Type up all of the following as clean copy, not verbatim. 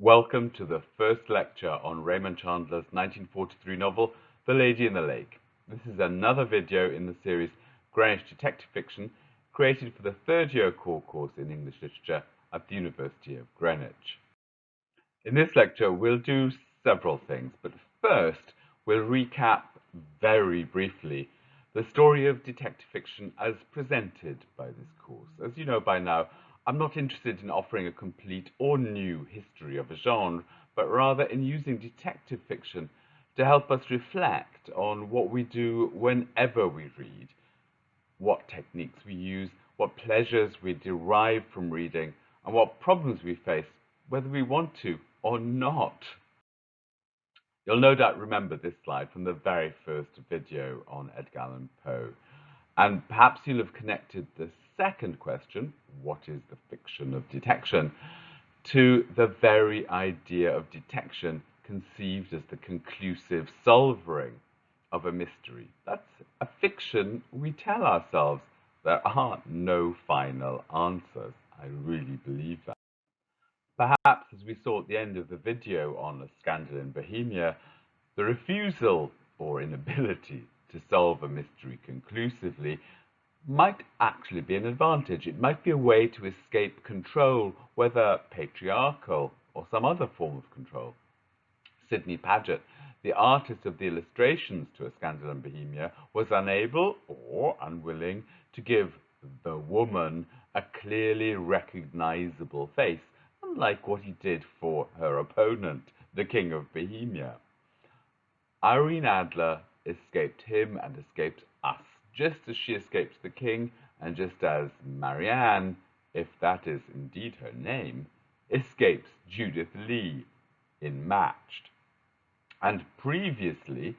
Welcome to the first lecture on Raymond Chandler's 1943 novel, The Lady in the Lake. This is another video in the series Greenwich Detective Fiction, created for the third-year core course in English Literature at the University of Greenwich. In this lecture, we'll do several things, but first, we'll recap very briefly the story of detective fiction as presented by this course. As you know by now, I'm not interested in offering a complete or new history of a genre, but rather in using detective fiction to help us reflect on what we do whenever we read, what techniques we use, what pleasures we derive from reading, and what problems we face, whether we want to or not. You'll no doubt remember this slide from the very first video on Edgar Allan Poe. And perhaps you'll have connected the second question, what is the fiction of detection, to the very idea of detection conceived as the conclusive solving of a mystery. That's a fiction we tell ourselves. There are no final answers. I really believe that. Perhaps, as we saw at the end of the video on A Scandal in Bohemia, the refusal or inability to solve a mystery conclusively might actually be an advantage. It might be a way to escape control, whether patriarchal or some other form of control. Sidney Paget, the artist of the illustrations to A Scandal in Bohemia, was unable or unwilling to give the woman a clearly recognizable face, unlike what he did for her opponent, the King of Bohemia. Irene Adler escaped him and escaped us, just as she escapes the king, and just as Marianne, if that is indeed her name, escapes Judith Lee in Matched. And previously,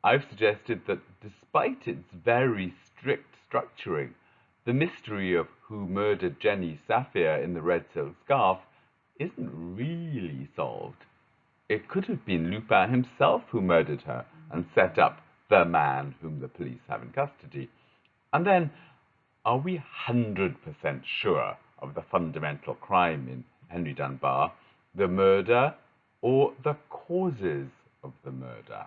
I've suggested that despite its very strict structuring, the mystery of who murdered Jenny Saphir in the red silk scarf isn't really solved. It could have been Lupin himself who murdered her and set up the man whom the police have in custody. And then, are we 100% sure of the fundamental crime in Henry Dunbar, the murder, or the causes of the murder?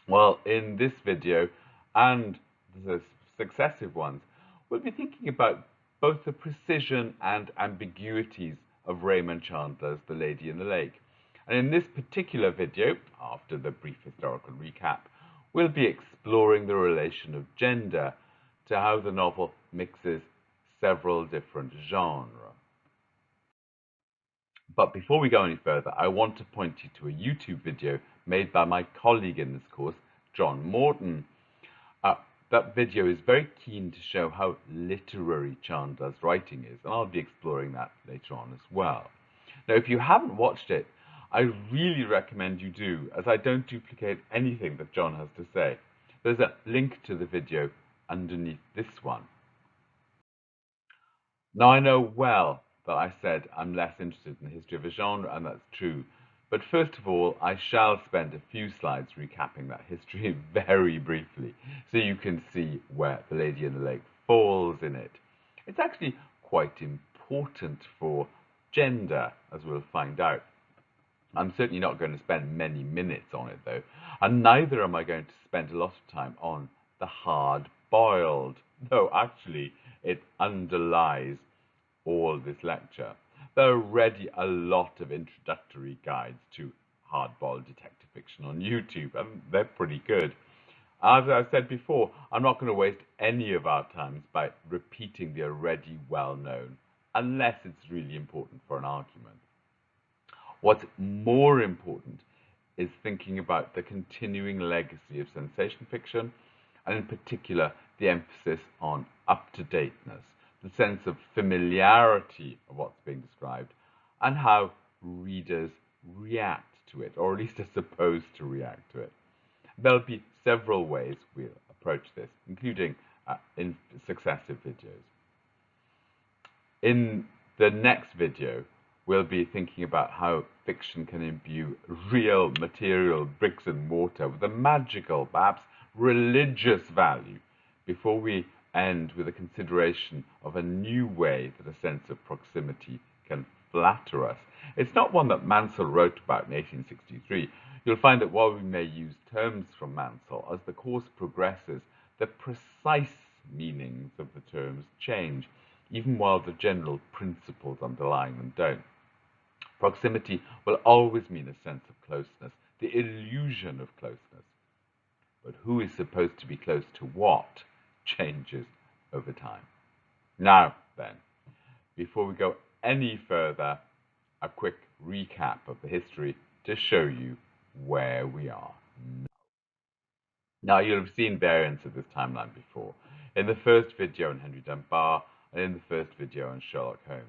Well, in this video and the successive ones, we'll be thinking about both the precision and ambiguities of Raymond Chandler's The Lady in the Lake. And in this particular video, after the brief historical recap, we'll be exploring the relation of gender to how the novel mixes several different genres. But before we go any further, I want to point you to a YouTube video made by my colleague in this course, John Morton. That video is very keen to show how literary Chandler's writing is, and I'll be exploring that later on as well. Now, if you haven't watched it, I really recommend you do, as I don't duplicate anything that John has to say. There's a link to the video underneath this one. Now, I know well that I said I'm less interested in the history of a genre, and that's true. But first of all, I shall spend a few slides recapping that history very briefly, so you can see where The Lady in the Lake falls in it. It's actually quite important for gender, as we'll find out. I'm certainly not going to spend many minutes on it, though, and neither am I going to spend a lot of time on the hard-boiled, though actually it underlies all this lecture. There are already a lot of introductory guides to hard-boiled detective fiction on YouTube, and they're pretty good. As I said before, I'm not going to waste any of our time by repeating the already well-known, unless it's really important for an argument. What's more important is thinking about the continuing legacy of sensation fiction, and in particular, the emphasis on up-to-dateness, the sense of familiarity of what's being described, and how readers react to it, or at least are supposed to react to it. There'll be several ways we'll approach this, including in successive videos. In the next video, we'll be thinking about how fiction can imbue real material bricks and mortar with a magical, perhaps religious value, before we end with a consideration of a new way that a sense of proximity can flatter us. It's not one that Mansell wrote about in 1863. You'll find that while we may use terms from Mansell, as the course progresses, the precise meanings of the terms change, even while the general principles underlying them don't. Proximity will always mean a sense of closeness, the illusion of closeness. But who is supposed to be close to what changes over time. Now then, before we go any further, a quick recap of the history to show you where we are now. Now, you'll have seen variants of this timeline before, in the first video on Henry Dunbar and in the first video on Sherlock Holmes.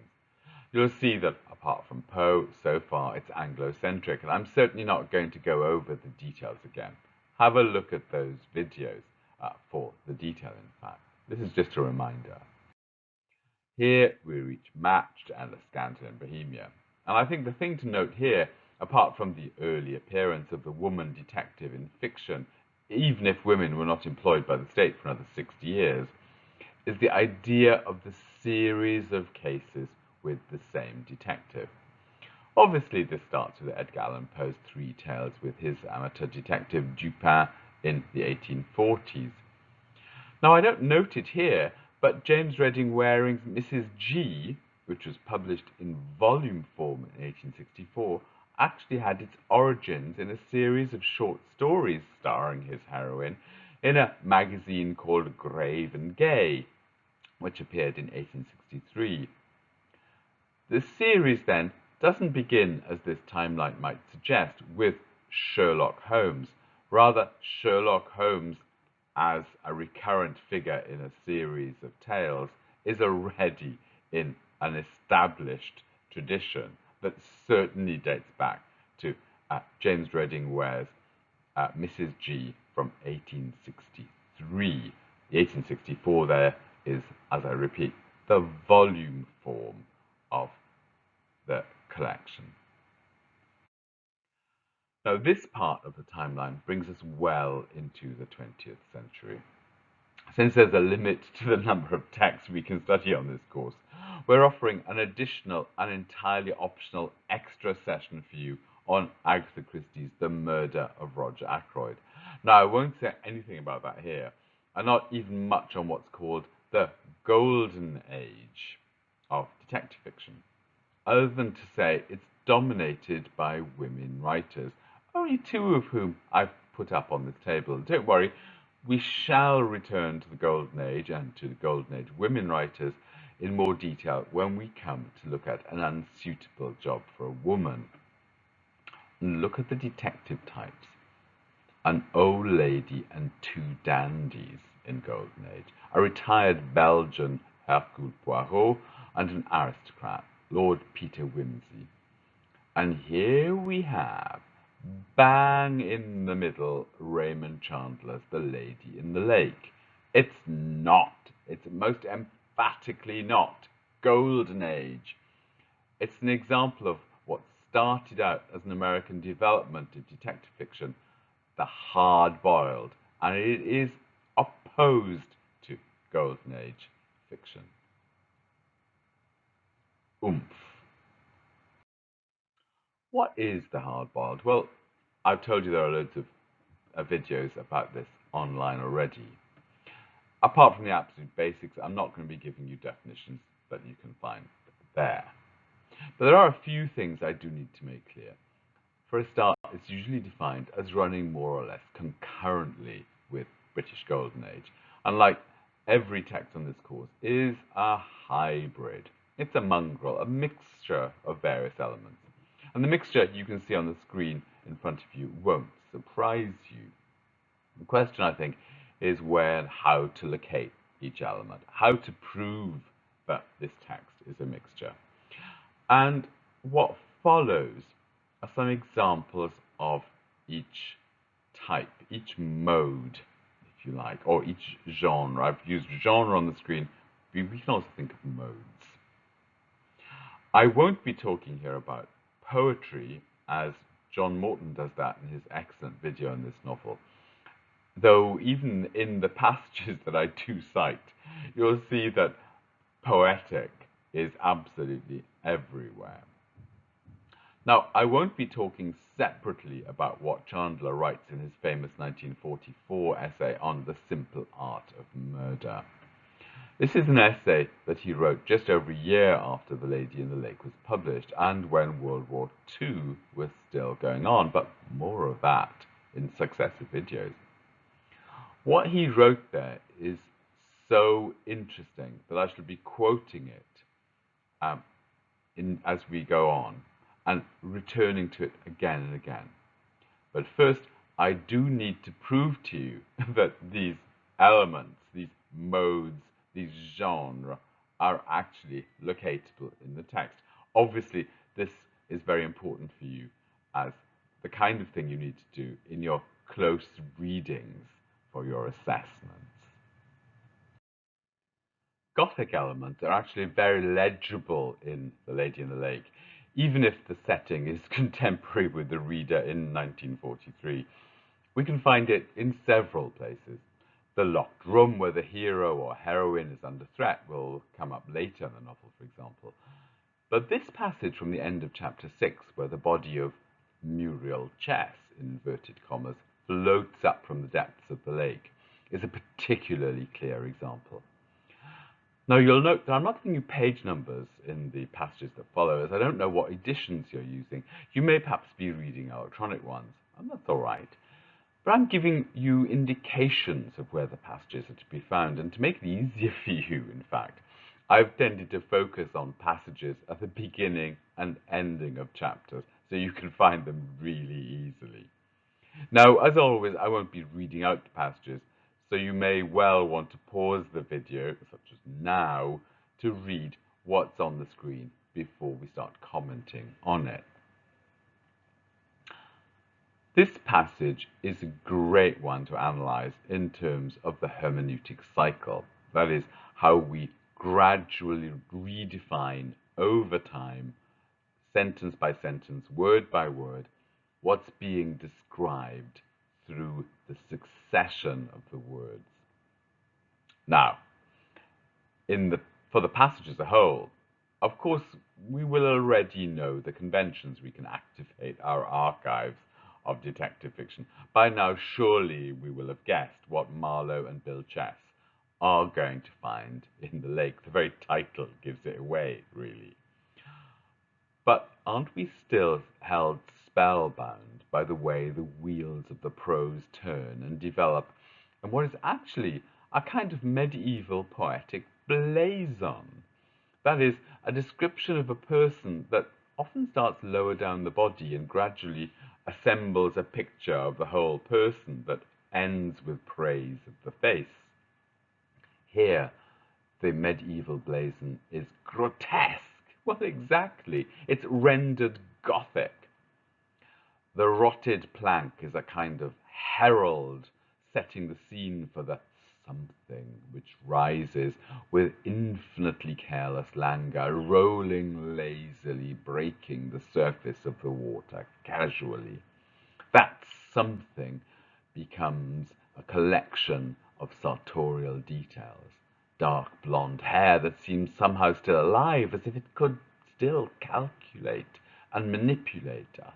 You'll see that, apart from Poe, so far it's Anglo-centric, and I'm certainly not going to go over the details again. Have a look at those videos for the detail, in fact. This is just a reminder. Here we reach Matched and Scandal in Bohemia. And I think the thing to note here, apart from the early appearance of the woman detective in fiction, even if women were not employed by the state for another 60 years, is the idea of the series of cases with the same detective. Obviously, this starts with Edgar Allan Poe's Three Tales with his amateur detective Dupin in the 1840s. Now, I don't note it here, but James Redding Waring's Mrs. G, which was published in volume form in 1864, actually had its origins in a series of short stories starring his heroine in a magazine called Grave and Gay, which appeared in 1863. The series, then, doesn't begin, as this timeline might suggest, with Sherlock Holmes. Rather, Sherlock Holmes, as a recurrent figure in a series of tales, is already in an established tradition that certainly dates back to James Redding Ware's Mrs. G from 1863. The 1864 there is, as I repeat, the volume form of the collection. Now, this part of the timeline brings us well into the 20th century. Since there's a limit to the number of texts we can study on this course, we're offering an additional and entirely optional extra session for you on Agatha Christie's The Murder of Roger Ackroyd. Now, I won't say anything about that here, and not even much on what's called the golden age of detective fiction, other than to say it's dominated by women writers, only two of whom I've put up on this table. And don't worry, we shall return to the Golden Age and to the Golden Age women writers in more detail when we come to look at an unsuitable job for a woman. And look at the detective types. An old lady and two dandies in Golden Age, a retired Belgian Hercule Poirot, and an aristocrat, Lord Peter Wimsey. And here we have, bang in the middle, Raymond Chandler's The Lady in the Lake. It's most emphatically not Golden Age. It's an example of what started out as an American development of detective fiction, the hard-boiled, and it is opposed to Golden Age fiction. Oomph. What is the hard-boiled? Well, I've told you there are loads of videos about this online already. Apart from the absolute basics, I'm not going to be giving you definitions that you can find there. But there are a few things I do need to make clear. For a start, it's usually defined as running more or less concurrently with British Golden Age. Unlike every text on this course, it is a hybrid. It's a mongrel, a mixture of various elements. And the mixture you can see on the screen in front of you won't surprise you. The question, I think, is where and how to locate each element, how to prove that this text is a mixture. And what follows are some examples of each type, each mode, if you like, or each genre. I've used genre on the screen, but we can also think of modes. I won't be talking here about poetry, as John Morton does that in his excellent video on this novel. Though even in the passages that I do cite, you'll see that poetic is absolutely everywhere. Now, I won't be talking separately about what Chandler writes in his famous 1944 essay on the simple art of murder. This is an essay that he wrote just over a year after The Lady in the Lake was published and when World War II was still going on, but more of that in successive videos. What he wrote there is so interesting that I shall be quoting it as we go on and returning to it again and again. But first, I do need to prove to you that these elements, these modes, these genres are actually locatable in the text. Obviously, this is very important for you as the kind of thing you need to do in your close readings for your assessments. Gothic elements are actually very legible in The Lady in the Lake, even if the setting is contemporary with the reader in 1943. We can find it in several places. The locked room where the hero or heroine is under threat will come up later in the novel, for example. But this passage from the end of chapter 6, where the body of Muriel Chess, in inverted commas, floats up from the depths of the lake, is a particularly clear example. Now, you'll note that I'm not giving you page numbers in the passages that follow, as I don't know what editions you're using. You may perhaps be reading electronic ones, and that's all right. But I'm giving you indications of where the passages are to be found, and to make it easier for you, in fact, I've tended to focus on passages at the beginning and ending of chapters, so you can find them really easily. Now, as always, I won't be reading out the passages, so you may well want to pause the video, such as now, to read what's on the screen before we start commenting on it. This passage is a great one to analyze in terms of the hermeneutic cycle. That is, how we gradually redefine over time, sentence by sentence, word by word, what's being described through the succession of the words. Now, for the passage as a whole, of course, we will already know the conventions. We can activate our archives of detective fiction. By now, surely we will have guessed what Marlowe and Bill Chess are going to find in the lake. The very title gives it away, really. But aren't we still held spellbound by the way the wheels of the prose turn and develop, and what is actually a kind of medieval poetic blazon? That is, a description of a person that often starts lower down the body and gradually assembles a picture of the whole person that ends with praise of the face. Here, the medieval blazon is grotesque. Well, exactly. It's rendered Gothic. The rotted plank is a kind of herald setting the scene for the something which rises with infinitely careless languor, rolling lazily, breaking the surface of the water casually. That something becomes a collection of sartorial details. Dark blonde hair that seems somehow still alive, as if it could still calculate and manipulate us.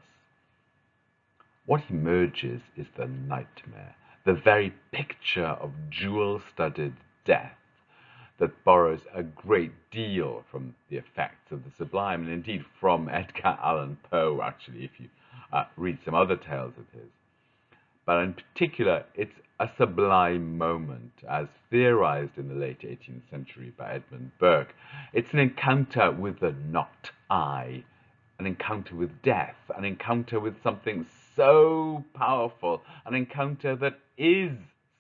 What emerges is the nightmare, the very picture of jewel-studded death that borrows a great deal from the effects of the sublime, and indeed from Edgar Allan Poe, actually, if you read some other tales of his. But in particular, it's a sublime moment, as theorized in the late 18th century by Edmund Burke. It's an encounter with the not I, an encounter with death, an encounter with something so powerful, an encounter that is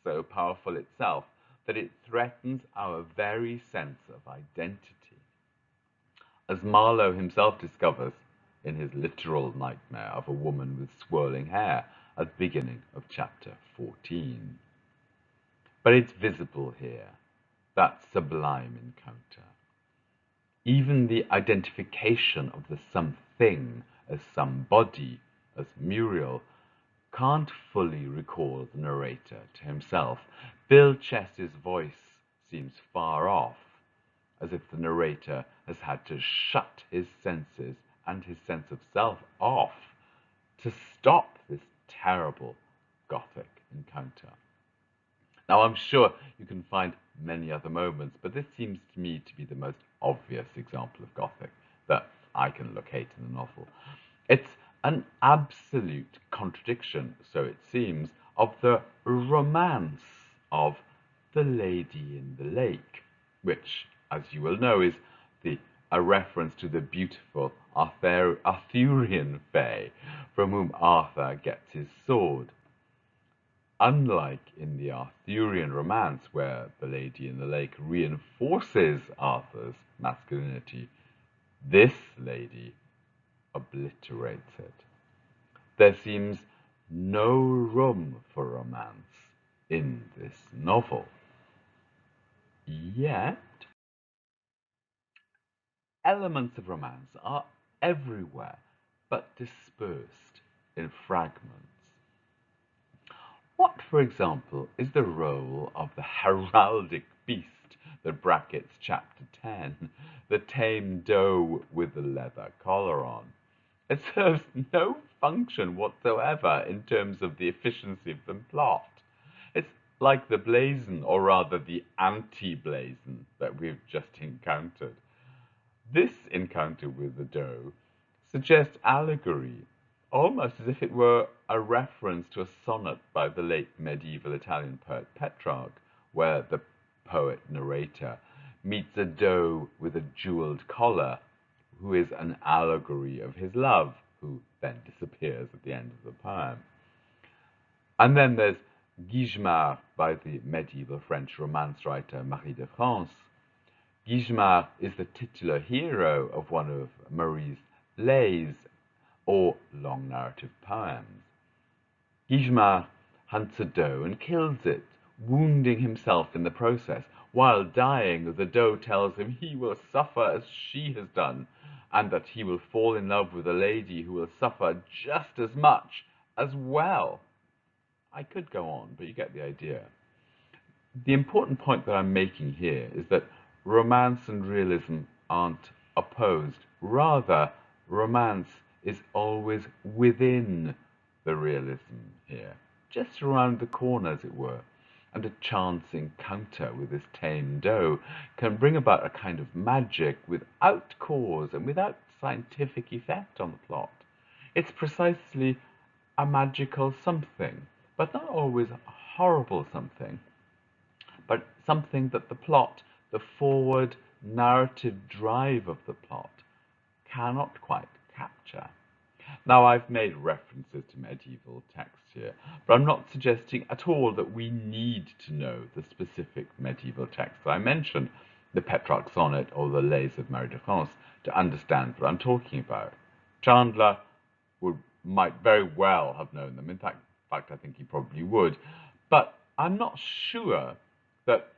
so powerful itself that it threatens our very sense of identity. As Marlowe himself discovers in his literal nightmare of a woman with swirling hair at the beginning of chapter 14. But it's visible here, that sublime encounter. Even the identification of the something as somebody, as Muriel, can't fully recall the narrator to himself. Bill Chess's voice seems far off, as if the narrator has had to shut his senses and his sense of self off to stop this terrible Gothic encounter. Now, I'm sure you can find many other moments, but this seems to me to be the most obvious example of Gothic that I can locate in the novel. It's an absolute contradiction, so it seems, of the romance of The Lady in the Lake, which, as you will know, is a reference to the beautiful Arthurian fae from whom Arthur gets his sword. Unlike in the Arthurian romance, where the Lady in the Lake reinforces Arthur's masculinity, this lady obliterates it. There seems no room for romance in this novel. Yet, elements of romance are everywhere, but dispersed in fragments. What, for example, is the role of the heraldic beast that brackets chapter 10, the tame doe with the leather collar on? It serves no function whatsoever in terms of the efficiency of the plot. It's like the blazon, or rather the anti-blazon, that we've just encountered. This encounter with the doe suggests allegory, almost as if it were a reference to a sonnet by the late medieval Italian poet Petrarch, where the poet narrator meets a doe with a jeweled collar, who is an allegory of his love, who then disappears at the end of the poem. And then there's Guigemard by the medieval French romance writer Marie de France. Guigemard is the titular hero of one of Marie's lays, or long narrative poems. Guigemard hunts a doe and kills it, wounding himself in the process. While dying, the doe tells him he will suffer as she has done, and that he will fall in love with a lady who will suffer just as much as well. I could go on, but you get the idea. The important point that I'm making here is that romance and realism aren't opposed. Rather, romance is always within the realism here, just around the corner, as it were. And a chance encounter with this tame doe can bring about a kind of magic without cause and without scientific effect on the plot. It's precisely a magical something, but not always a horrible something, but something that the plot, the forward narrative drive of the plot, cannot quite capture. Now, I've made references to medieval texts here, but I'm not suggesting at all that we need to know the specific medieval texts I mentioned, the Petrarch sonnet or the Lays of Marie de France, to understand what I'm talking about. Chandler might very well have known them. In fact, I think he probably would. But I'm not sure that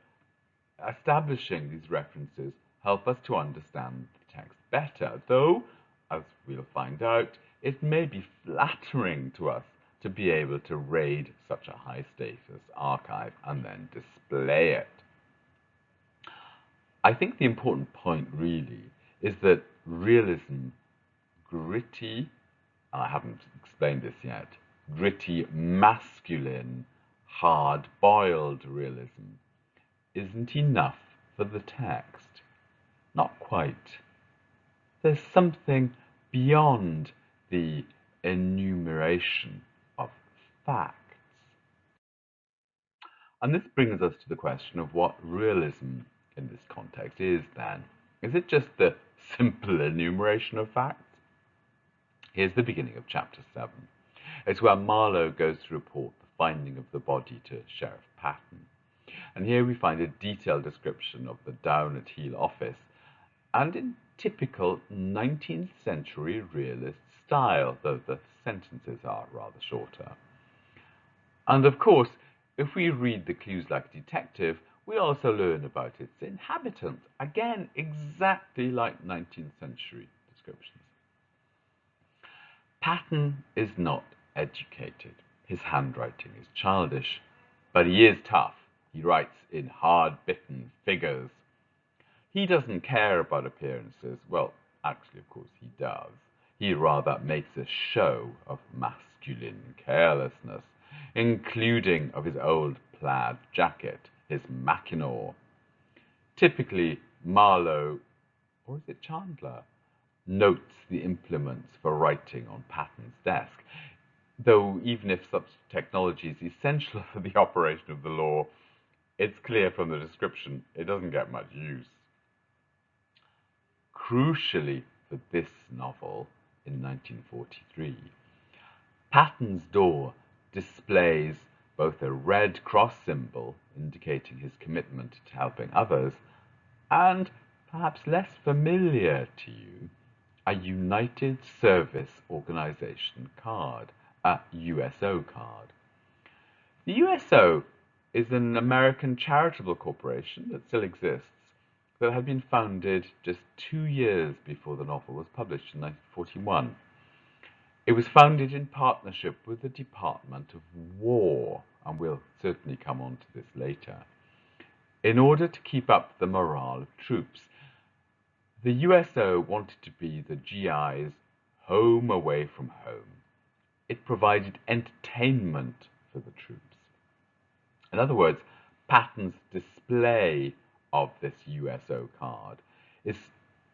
establishing these references help us to understand the text better, though, as we'll find out, it may be flattering to us to be able to raid such a high-status archive and then display it. I think the important point really is that realism, gritty, and I haven't explained this yet, gritty, masculine, hard-boiled realism isn't enough for the text. Not quite. There's something beyond the enumeration of facts. And this brings us to the question of what realism in this context is then. Is it just the simple enumeration of facts? Here's the beginning of chapter 7. It's where Marlowe goes to report the finding of the body to Sheriff Patton. And here we find a detailed description of the down-at-heel office, and in typical 19th century realist style, though the sentences are rather shorter. And of course, if we read the clues like a detective, we also learn about its inhabitants, again exactly like 19th century descriptions. Patton is not educated. His handwriting is childish, but he is tough. He writes in hard-bitten figures. He doesn't care about appearances. Well, actually, of course, he does. He rather makes a show of masculine carelessness, including of his old plaid jacket, his mackinaw. Typically, Marlowe, or is it Chandler, notes the implements for writing on Patton's desk, though even if such technology is essential for the operation of the law, it's clear from the description it doesn't get much use. Crucially for this novel, in 1943, Patton's door displays both a red cross symbol indicating his commitment to helping others and, perhaps less familiar to you, a United Service Organization card, a USO card. The USO is an American charitable corporation that still exists, that had been founded just 2 years before the novel was published in 1941. It was founded in partnership with the Department of War, and we'll certainly come on to this later, in order to keep up the morale of troops. The USO wanted to be the GI's home away from home. It provided entertainment for the troops. In other words, Patton's display of this USO card is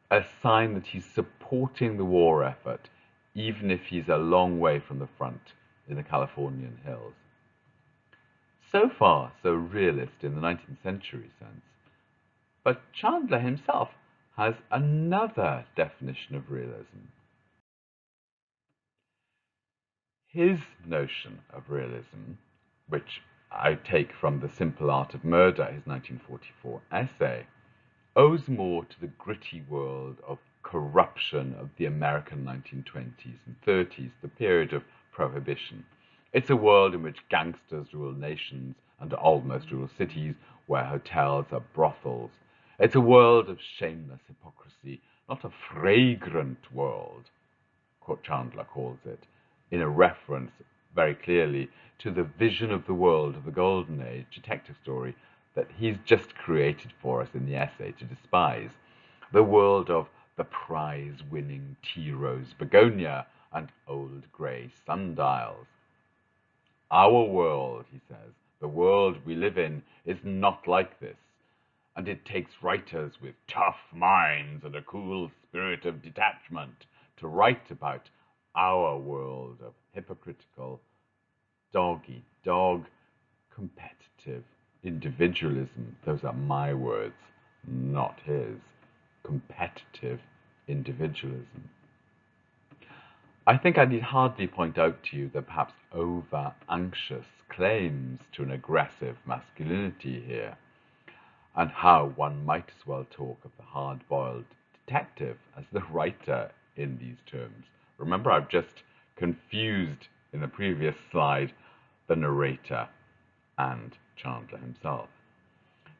a sign that he's supporting the war effort, even if he's a long way from the front in the Californian hills. So far, so realist in the 19th century sense. But Chandler himself has another definition of realism. His notion of realism, which I take from The Simple Art of Murder, his 1944 essay, owes more to the gritty world of corruption of the American 1920s and 30s, the period of Prohibition. It's a world in which gangsters rule nations and almost rule cities, where hotels are brothels. It's a world of shameless hypocrisy, not a fragrant world, Chandler calls it, in a reference very clearly to the vision of the world of the Golden Age detective story that he's just created for us in the essay to despise. The world of the prize-winning tea rose begonia and old grey sundials. Our world, he says, the world we live in, is not like this, and it takes writers with tough minds and a cool spirit of detachment to write about our world of hypocritical, dog-eat-dog, competitive individualism. Those are my words, not his. Competitive individualism. I think I need hardly point out to you the perhaps over-anxious claims to an aggressive masculinity here, and how one might as well talk of the hard-boiled detective as the writer in these terms. Remember, I've just confused in the previous slide the narrator and Chandler himself.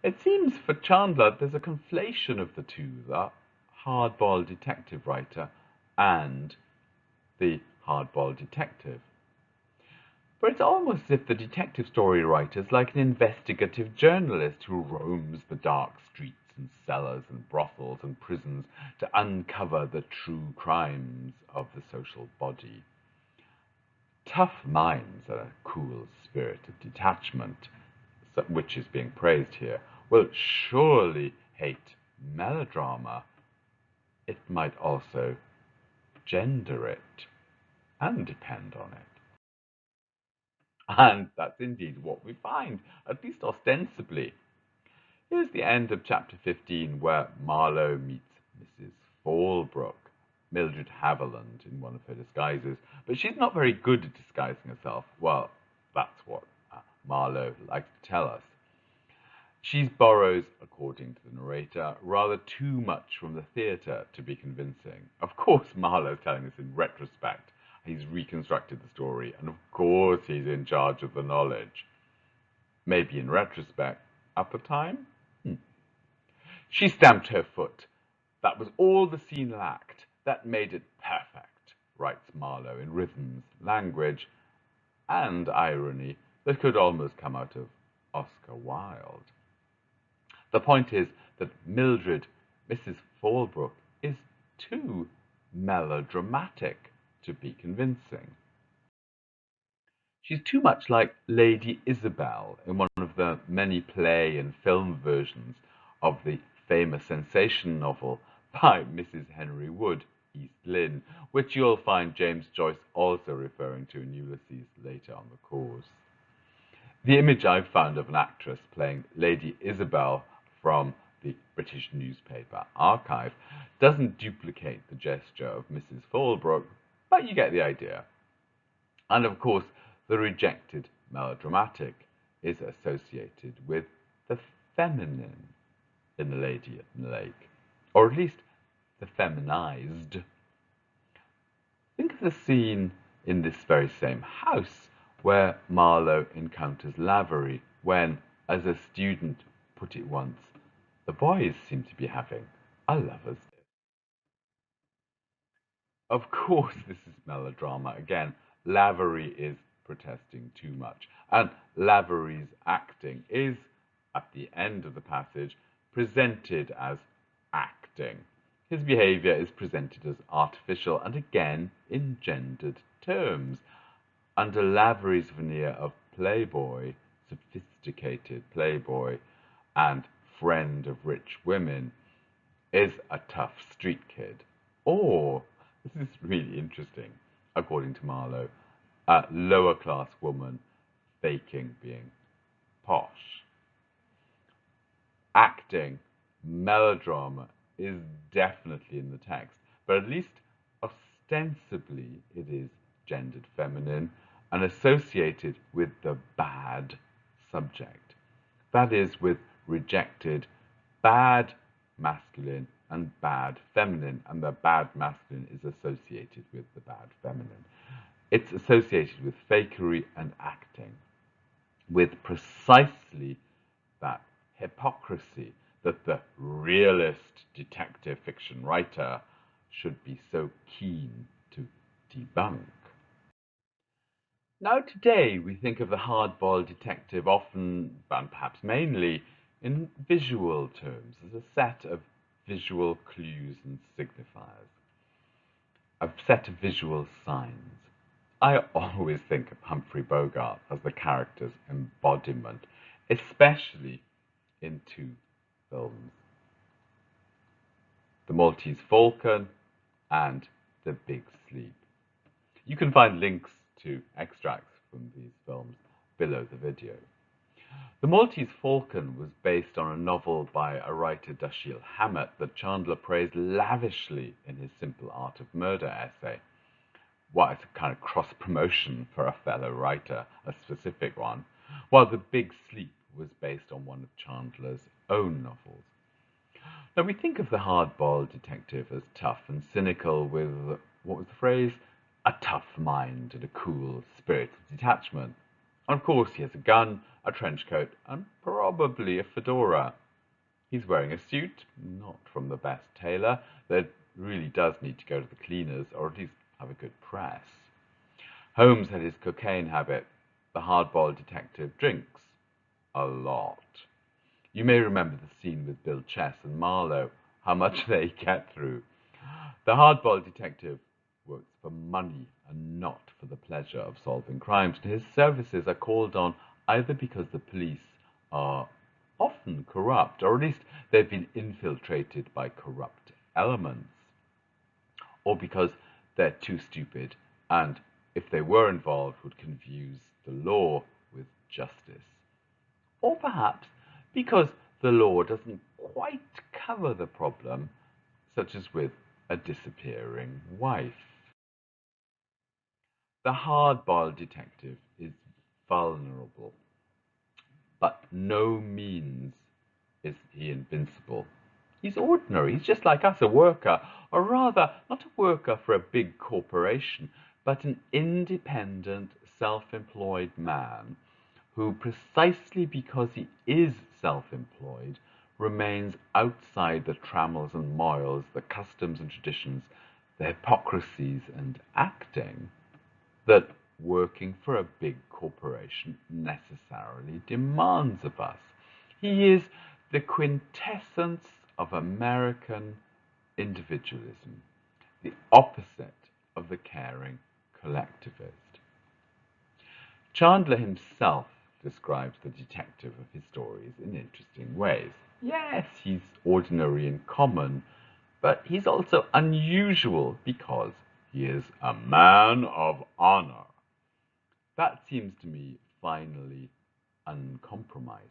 It seems for Chandler there's a conflation of the two, the hard-boiled detective writer and the hard-boiled detective. But it's almost as if the detective story writer is like an investigative journalist who roams the dark streets and cellars and brothels and prisons to uncover the true crimes of the social body. Tough minds and a cool spirit of detachment, which is being praised here, will surely hate melodrama. It might also gender it and depend on it. And that's indeed what we find, at least ostensibly. Here's the end of chapter 15, where Marlowe meets Mrs. Falbrook, Mildred Haviland, in one of her disguises. But she's not very good at disguising herself. Well, that's what Marlowe likes to tell us. She borrows, according to the narrator, rather too much from the theatre to be convincing. Of course, Marlowe's telling this in retrospect. He's reconstructed the story, and of course he's in charge of the knowledge. Maybe in retrospect. At the time? She stamped her foot. That was all the scene lacked. That made it perfect, writes Marlowe in rhythms, language, and irony that could almost come out of Oscar Wilde. The point is that Mildred, Mrs. Falbrook, is too melodramatic to be convincing. She's too much like Lady Isabel in one of the many play and film versions of the famous sensation novel by Mrs. Henry Wood, East Lynne, which you'll find James Joyce also referring to in Ulysses later on the course. The image I've found of an actress playing Lady Isabel from the British newspaper archive doesn't duplicate the gesture of Mrs. Falbrook, but you get the idea. And of course, the rejected melodramatic is associated with the feminine in The Lady in the Lake, or at least the feminized. Think of the scene in this very same house where Marlowe encounters Lavery when, as a student put it once, the boys seem to be having a lover's day. Of course, this is melodrama again. Lavery is protesting too much, and Lavery's acting is, at the end of the passage, presented as acting. His behaviour is presented as artificial and again in gendered terms. Under Lavery's veneer of playboy, sophisticated playboy, and friend of rich women, is a tough street kid. Or, this is really interesting, according to Marlowe, a lower class woman faking being posh. Acting, melodrama is definitely in the text, but at least ostensibly it is gendered feminine and associated with the bad subject. That is, with rejected bad masculine and bad feminine, and the bad masculine is associated with the bad feminine. It's associated with fakery and acting, with precisely that hypocrisy that the realist detective fiction writer should be so keen to debunk. Now, today we think of the hard-boiled detective often, and perhaps mainly, in visual terms, as a set of visual clues and signifiers, a set of visual signs. I always think of Humphrey Bogart as the character's embodiment, especially in two films, The Maltese Falcon and The Big Sleep. You can find links to extracts from these films below the video. The Maltese Falcon was based on a novel by a writer, Dashiell Hammett, that Chandler praised lavishly in his Simple Art of Murder essay. Well, it's a kind of cross-promotion for a fellow writer, a specific one, while The Big Sleep was based on one of Chandler's own novels. Now, we think of the hard-boiled detective as tough and cynical with, what was the phrase? A tough mind and a cool spirit of detachment. And of course, he has a gun, a trench coat, and probably a fedora. He's wearing a suit, not from the best tailor, that really does need to go to the cleaners, or at least have a good press. Holmes had his cocaine habit. The hard-boiled detective drinks a lot. You may remember the scene with Bill Chess and Marlowe, how much they get through. The hard-boiled detective works for money and not for the pleasure of solving crimes, and his services are called on either because the police are often corrupt, or at least they've been infiltrated by corrupt elements, or because they're too stupid and, if they were involved, would confuse the law with justice. Or perhaps because the law doesn't quite cover the problem, such as with a disappearing wife. The hard-boiled detective is vulnerable, but no means is he invincible. He's ordinary, he's just like us, a worker, or rather, not a worker for a big corporation, but an independent, self-employed man who, precisely because he is self-employed, remains outside the trammels and moils, the customs and traditions, the hypocrisies and acting that working for a big corporation necessarily demands of us. He is the quintessence of American individualism, the opposite of the caring collectivist. Chandler himself describes the detective of his stories in interesting ways. Yes, he's ordinary and common, but he's also unusual because he is a man of honor. That seems to me finally uncompromising.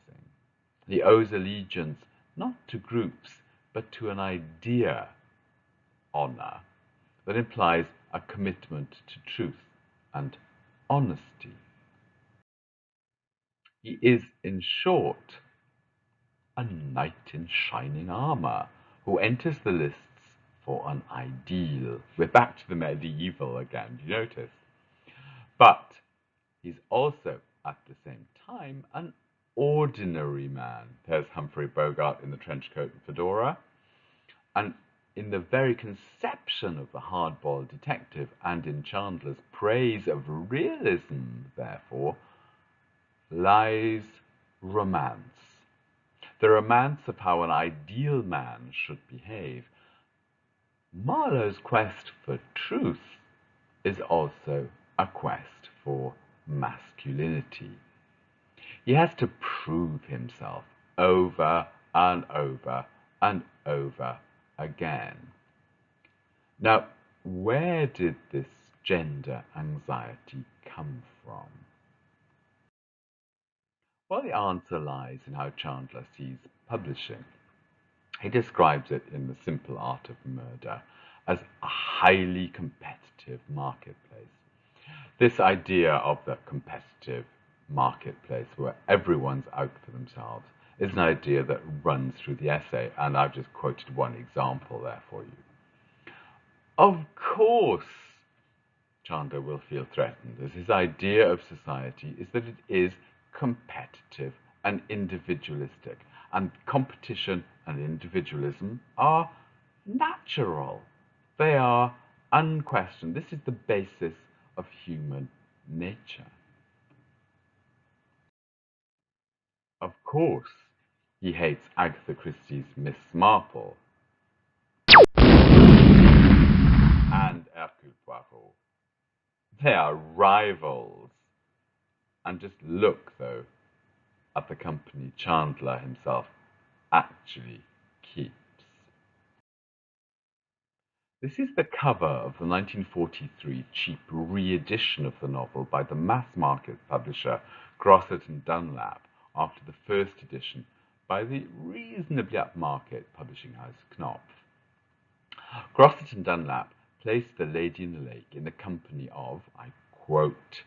He owes allegiance not to groups, but to an idea, honor, that implies a commitment to truth and honesty. He is, in short, a knight in shining armor who enters the lists for an ideal. We're back to the medieval again, do you notice? But he's also, at the same time, an ordinary man. There's Humphrey Bogart in the trench coat and fedora. And in the very conception of the hard-boiled detective and in Chandler's praise of realism, therefore, lies romance. The romance of how an ideal man should behave. Marlowe's quest for truth is also a quest for masculinity. He has to prove himself over and over and over again. Now, where did this gender anxiety come from? Well, the answer lies in how Chandler sees publishing. He describes it in The Simple Art of Murder as a highly competitive marketplace. This idea of the competitive marketplace where everyone's out for themselves is an idea that runs through the essay, and I've just quoted one example there for you. Of course, Chandler will feel threatened, as his idea of society is that it is competitive and individualistic, and competition and individualism are natural. They are unquestioned. This is the basis of human nature. Of course, he hates Agatha Christie's Miss Marple and Hercule Poirot. They are rivals. And just look, though, at the company Chandler himself actually keeps. This is the cover of the 1943 cheap re-edition of the novel by the mass-market publisher Grosset and Dunlap after the first edition by the reasonably upmarket publishing house Knopf. Grosset and Dunlap placed The Lady in the Lake in the company of, I quote,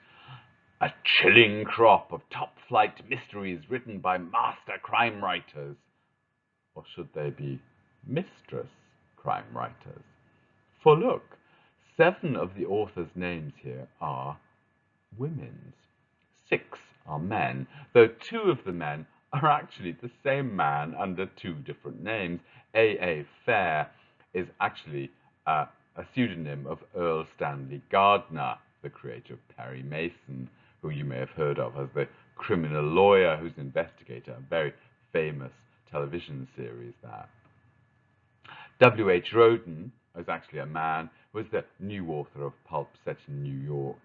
a chilling crop of top-flight mysteries written by master crime writers. Or should they be mistress crime writers? For look, 7 of the author's names here are women's. 6 are men, though 2 of the men are actually the same man under 2 different names. A. Fair is actually a pseudonym of Earl Stanley Gardner, the creator of Perry Mason, who you may have heard of as the criminal lawyer who's an investigator, a very famous television series there. W.H. Roden is actually a man, was the new author of pulp set in New York.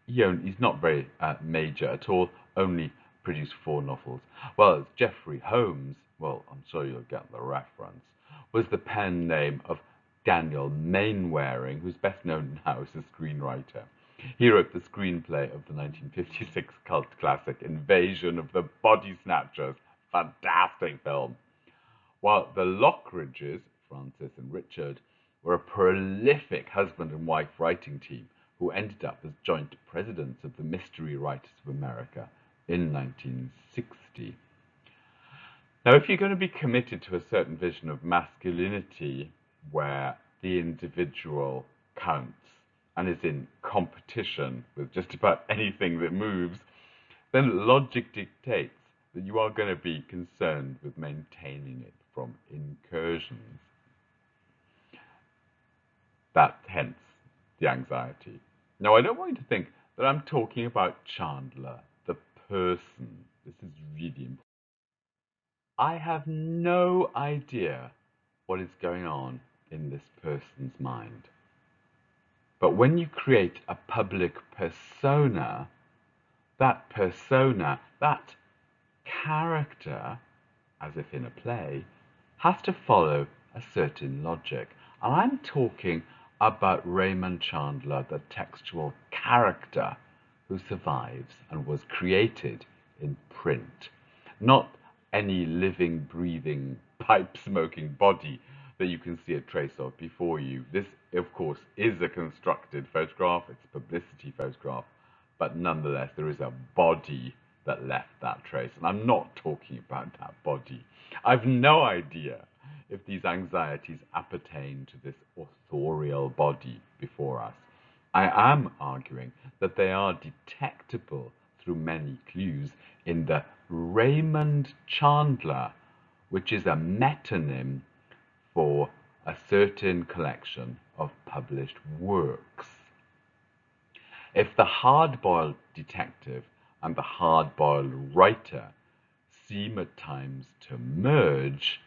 He's not very major at all, only produced 4 novels. Well, Geoffrey Holmes, well, I'm sure you'll get the reference, was the pen name of Daniel Mainwaring, who's best known now as a screenwriter. He wrote the screenplay of the 1956 cult classic Invasion of the Body Snatchers, fantastic film. While the Lockridges, Francis and Richard, were a prolific husband and wife writing team who ended up as joint presidents of the Mystery Writers of America in 1960. Now, if you're going to be committed to a certain vision of masculinity where the individual counts and is in competition with just about anything that moves, then logic dictates that you are going to be concerned with maintaining it from incursions. That's hence the anxiety. Now, I don't want you to think that I'm talking about Chandler, the person. This is really important. I have no idea what is going on in this person's mind. But when you create a public persona, that character, as if in a play, has to follow a certain logic. And I'm talking about Raymond Chandler, the textual character who survives and was created in print, not any living, breathing, pipe-smoking body that you can see a trace of before you. This, of course, is a constructed photograph, it's a publicity photograph, but nonetheless there is a body that left that trace, and I'm not talking about that body. I've no idea if these anxieties appertain to this authorial body before us. I am arguing that they are detectable through many clues in the Raymond Chandler, which is a metonym for a certain collection of published works. If the hard-boiled detective and the hard-boiled writer seem at times to merge,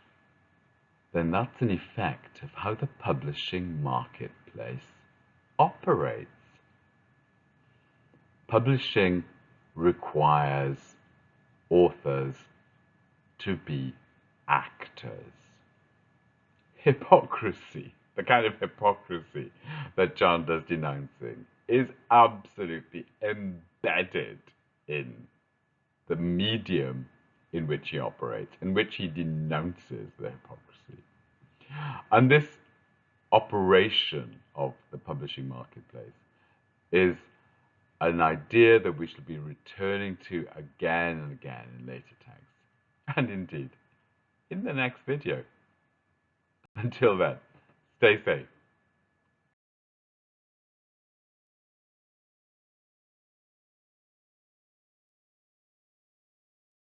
then that's an effect of how the publishing marketplace operates. Publishing requires authors to be actors. Hypocrisy, the kind of hypocrisy that Chandler's denouncing, is absolutely embedded in the medium in which he operates, in which he denounces the hypocrisy. And this operation of the publishing marketplace is an idea that we shall be returning to again and again in later texts, and indeed in the next video. Until then, stay safe.